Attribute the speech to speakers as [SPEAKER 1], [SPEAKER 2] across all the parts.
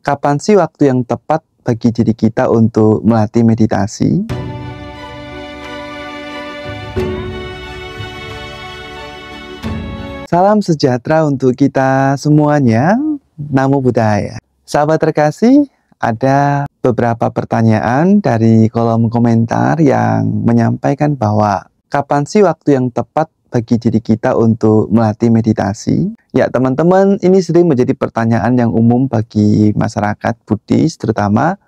[SPEAKER 1] Kapan sih waktu yang tepat bagi diri kita untuk melatih meditasi? Salam sejahtera untuk kita semuanya. Namo Buddhaya. Sahabat terkasih, ada beberapa pertanyaan dari kolom komentar yang menyampaikan bahwa kapan sih waktu yang tepat bagi diri kita untuk melatih meditasi? Ya teman-teman, ini sering menjadi pertanyaan yang umum bagi masyarakat Buddhis terutama,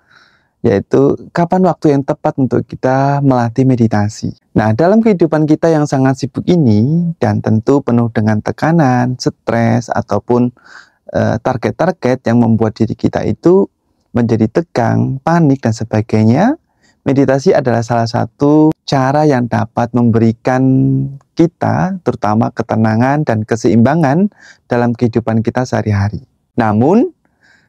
[SPEAKER 1] yaitu kapan waktu yang tepat untuk kita melatih meditasi. Nah, dalam kehidupan kita yang sangat sibuk ini dan tentu penuh dengan tekanan, stres, ataupun target-target yang membuat diri kita itu menjadi tegang, panik, dan sebagainya, meditasi adalah salah satu cara yang dapat memberikan kita terutama ketenangan dan keseimbangan dalam kehidupan kita sehari-hari. Namun,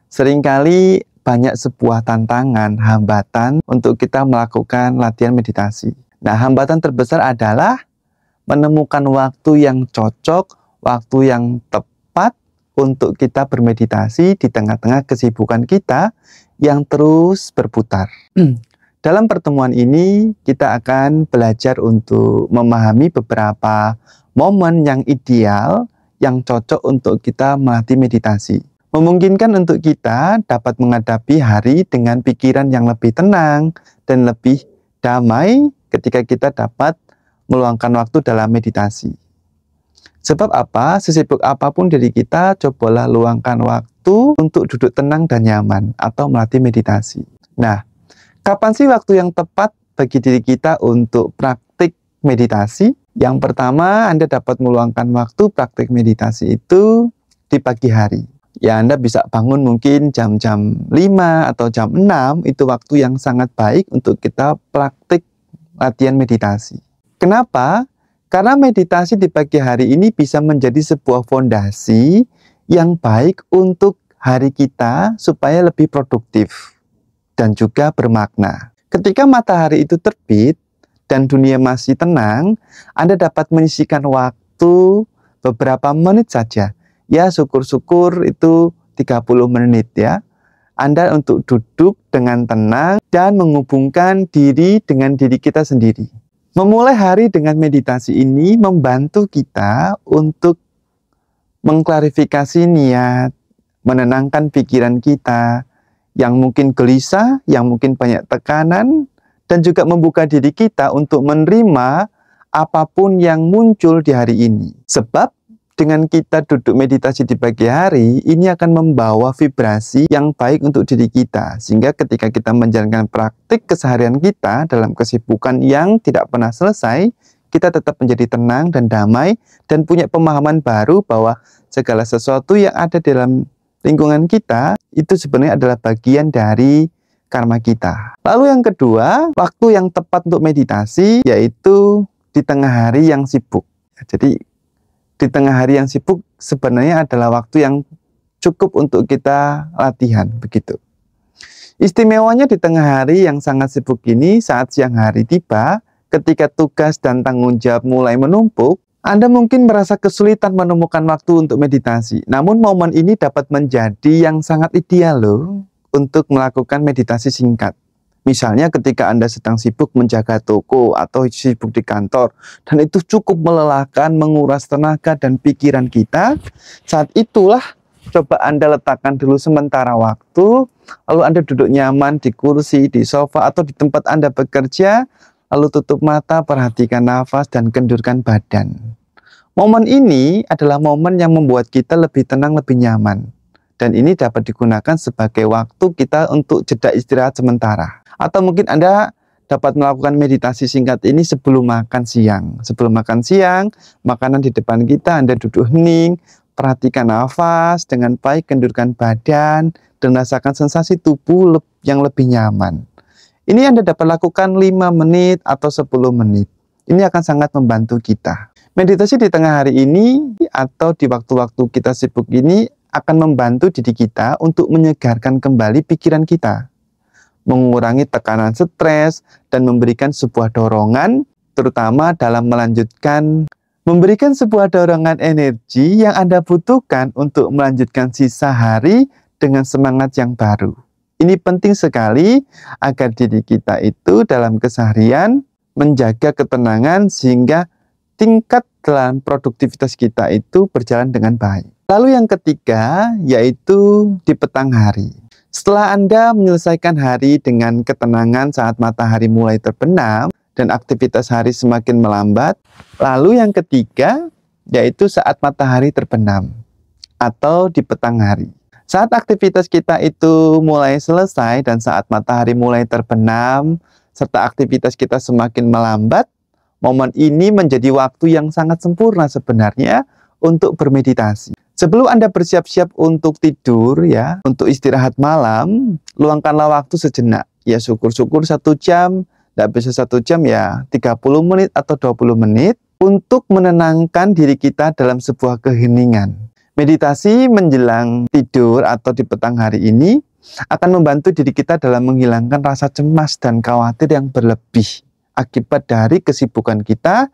[SPEAKER 1] seringkali banyak sebuah tantangan, hambatan untuk kita melakukan latihan meditasi. Nah, hambatan terbesar adalah menemukan waktu yang cocok, waktu yang tepat untuk kita bermeditasi di tengah-tengah kesibukan kita yang terus berputar. Dalam pertemuan ini, kita akan belajar untuk memahami beberapa momen yang ideal, yang cocok untuk kita melatih meditasi. Memungkinkan untuk kita dapat menghadapi hari dengan pikiran yang lebih tenang dan lebih damai ketika kita dapat meluangkan waktu dalam meditasi. Sebab apa? Sesibuk apapun diri kita, cobalah luangkan waktu untuk duduk tenang dan nyaman atau melatih meditasi. Nah, kapan sih waktu yang tepat bagi diri kita untuk praktik meditasi? Yang pertama, Anda dapat meluangkan waktu praktik meditasi itu di pagi hari. Ya, Anda bisa bangun mungkin jam-jam 5 atau jam 6, itu waktu yang sangat baik untuk kita praktik latihan meditasi. Kenapa? Karena meditasi di pagi hari ini bisa menjadi sebuah fondasi yang baik untuk hari kita supaya lebih produktif dan juga bermakna. Ketika matahari itu terbit dan dunia masih tenang, Anda dapat menyisihkan waktu beberapa menit saja. Ya, syukur-syukur itu 30 menit ya. Anda untuk duduk dengan tenang dan menghubungkan diri dengan diri kita sendiri. Memulai hari dengan meditasi ini membantu kita untuk mengklarifikasi niat, menenangkan pikiran kita yang mungkin gelisah, yang mungkin banyak tekanan, dan juga membuka diri kita untuk menerima apapun yang muncul di hari ini. Sebab dengan kita duduk meditasi di pagi hari, ini akan membawa vibrasi yang baik untuk diri kita. Sehingga ketika kita menjalankan praktik keseharian kita dalam kesibukan yang tidak pernah selesai, kita tetap menjadi tenang dan damai dan punya pemahaman baru bahwa segala sesuatu yang ada dalam lingkungan kita itu sebenarnya adalah bagian dari karma kita. Lalu yang kedua, waktu yang tepat untuk meditasi yaitu di tengah hari yang sibuk. Jadi di tengah hari yang sibuk sebenarnya adalah waktu yang cukup untuk kita latihan, begitu. Istimewanya di tengah hari yang sangat sibuk ini, saat siang hari tiba, ketika tugas dan tanggung jawab mulai menumpuk, Anda mungkin merasa kesulitan menemukan waktu untuk meditasi. Namun momen ini dapat menjadi yang sangat ideal loh untuk melakukan meditasi singkat. Misalnya ketika Anda sedang sibuk menjaga toko atau sibuk di kantor, dan itu cukup melelahkan, menguras tenaga dan pikiran kita, saat itulah coba Anda letakkan dulu sementara waktu, lalu Anda duduk nyaman di kursi, di sofa, atau di tempat Anda bekerja, lalu tutup mata, perhatikan nafas, dan kendurkan badan. Momen ini adalah momen yang membuat kita lebih tenang, lebih nyaman. Dan ini dapat digunakan sebagai waktu kita untuk jeda istirahat sementara. Atau mungkin Anda dapat melakukan meditasi singkat ini sebelum makan siang. Sebelum makan siang, makanan di depan kita, Anda duduk hening, perhatikan nafas dengan baik, kendurkan badan, dan rasakan sensasi tubuh yang lebih nyaman. Ini Anda dapat lakukan 5 menit atau 10 menit. Ini akan sangat membantu kita. Meditasi di tengah hari ini atau di waktu-waktu kita sibuk ini akan membantu diri kita untuk menyegarkan kembali pikiran kita, mengurangi tekanan stres, dan memberikan sebuah dorongan, terutama dalam memberikan sebuah dorongan energi yang Anda butuhkan untuk melanjutkan sisa hari dengan semangat yang baru. Ini penting sekali agar diri kita itu dalam keseharian menjaga ketenangan sehingga tingkat dalam produktivitas kita itu berjalan dengan baik. Lalu yang ketiga yaitu di petang hari. Setelah Anda menyelesaikan hari dengan ketenangan saat matahari mulai terbenam dan aktivitas hari semakin melambat, lalu yang ketiga yaitu saat matahari terbenam atau di petang hari. Saat aktivitas kita itu mulai selesai dan saat matahari mulai terbenam serta aktivitas kita semakin melambat, momen ini menjadi waktu yang sangat sempurna sebenarnya untuk bermeditasi. Sebelum Anda bersiap-siap untuk tidur ya, untuk istirahat malam, luangkanlah waktu sejenak. Ya syukur-syukur 1 jam, tidak bisa 1 jam ya 30 menit atau 20 menit untuk menenangkan diri kita dalam sebuah keheningan. Meditasi menjelang tidur atau di petang hari ini akan membantu diri kita dalam menghilangkan rasa cemas dan khawatir yang berlebih akibat dari kesibukan kita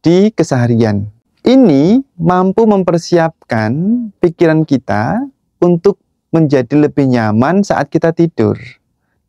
[SPEAKER 1] di keseharian. Ini mampu mempersiapkan pikiran kita untuk menjadi lebih nyaman saat kita tidur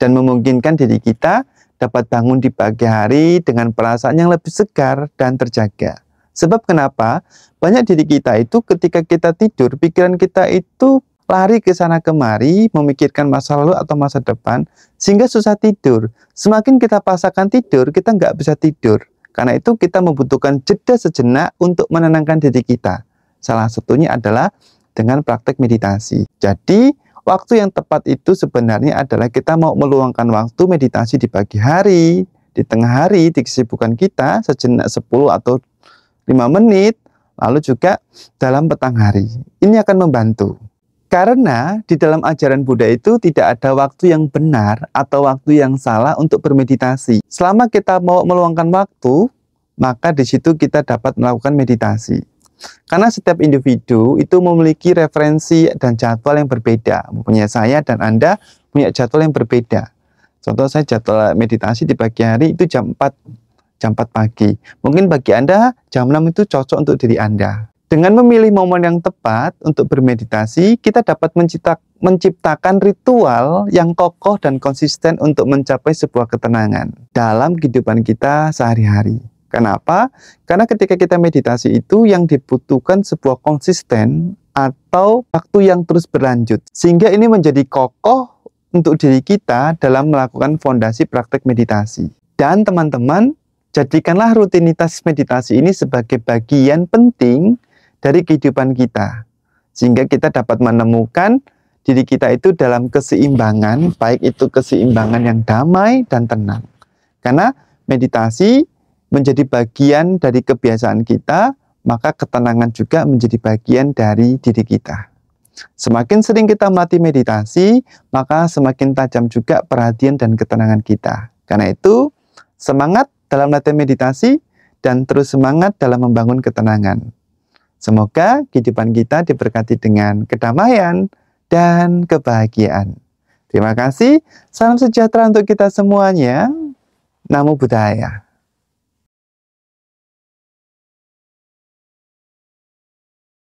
[SPEAKER 1] dan memungkinkan diri kita dapat bangun di pagi hari dengan perasaan yang lebih segar dan terjaga. Sebab kenapa? Banyak diri kita itu ketika kita tidur, pikiran kita itu lari ke sana kemari, memikirkan masa lalu atau masa depan, sehingga susah tidur. Semakin kita paksakan tidur, kita nggak bisa tidur. Karena itu kita membutuhkan jeda sejenak untuk menenangkan diri kita. Salah satunya adalah dengan praktek meditasi. Jadi, waktu yang tepat itu sebenarnya adalah kita mau meluangkan waktu meditasi di pagi hari, di tengah hari, di kesibukan kita, sejenak 10 atau 5 menit, lalu juga dalam petang hari. Ini akan membantu. Karena di dalam ajaran Buddha itu tidak ada waktu yang benar atau waktu yang salah untuk bermeditasi. Selama kita mau meluangkan waktu, maka di situ kita dapat melakukan meditasi. Karena setiap individu itu memiliki referensi dan jadwal yang berbeda. Punya saya dan Anda punya jadwal yang berbeda. Contoh saya jadwal meditasi di pagi hari itu jam 4 pagi. Mungkin bagi Anda jam 6 itu cocok untuk diri Anda. Dengan memilih momen yang tepat untuk bermeditasi, kita dapat menciptakan ritual yang kokoh dan konsisten untuk mencapai sebuah ketenangan dalam kehidupan kita sehari-hari. Kenapa? Karena ketika kita meditasi itu yang dibutuhkan sebuah konsisten atau waktu yang terus berlanjut. Sehingga ini menjadi kokoh untuk diri kita dalam melakukan fondasi praktek meditasi. Dan teman-teman, jadikanlah rutinitas meditasi ini sebagai bagian penting dari kehidupan kita, sehingga kita dapat menemukan diri kita itu dalam keseimbangan, baik itu keseimbangan yang damai dan tenang. Karena meditasi menjadi bagian dari kebiasaan kita, maka ketenangan juga menjadi bagian dari diri kita. Semakin sering kita melatih meditasi, maka semakin tajam juga perhatian dan ketenangan kita. Karena itu, semangat dalam latihan meditasi dan terus semangat dalam membangun ketenangan. Semoga kehidupan kita diberkati dengan kedamaian dan kebahagiaan. Terima kasih, salam sejahtera untuk kita semuanya. Namo Buddhaya.